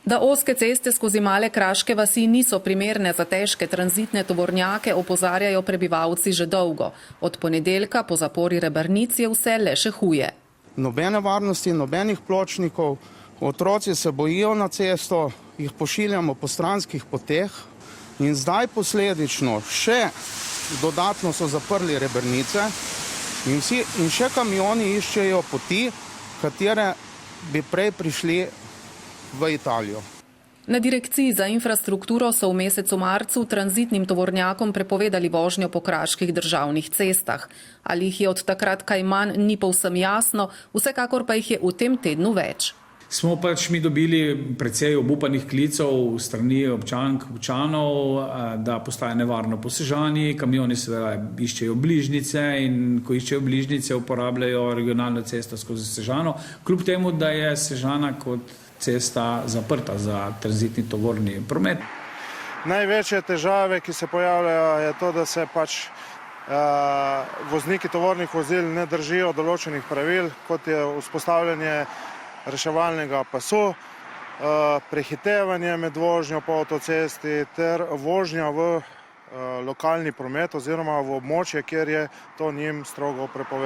Da ozke ceste skozi male kraške vasi niso primerne za težke tranzitne tovornjake, opozarjajo prebivalci že dolgo. Od ponedeljka po zapori Rebrnic je vse le še huje. Nobene varnosti, nobenih pločnikov, otroci se bojijo na cesto, jih pošiljamo po stranskih poteh in zdaj posledično še dodatno so zaprli Rebrnice in še kamioni iščejo poti, katere bi prej prišli v Italijo. Na Direkciji za infrastrukturo so v mesecu marcu tranzitnim tovornjakom prepovedali vožnjo po kraških državnih cestah. Ali jih je od takrat kaj manj, ni povsem jasno, vsekakor pa jih je v tem tednu več. Smo mi dobili precej obupanih klicev strani občanov, da postaje nevarno po Sežani. Kamioni seveda iščejo bližnjice in ko iščejo bližnjice, uporabljajo regionalno cesto skozi Sežano. Kljub temu, da je Sežana kot cesta zaprta za tranzitni tovorni promet. Največje težave, ki se pojavljajo, je to, da se vozniki tovornih vozil ne držijo določenih pravil, kot je vzpostavljanje reševalnega pasu, prehitevanje med vožnjo po avtocesti ter vožnja v lokalni promet oziroma v območje, kjer je to njim strogo prepovedano.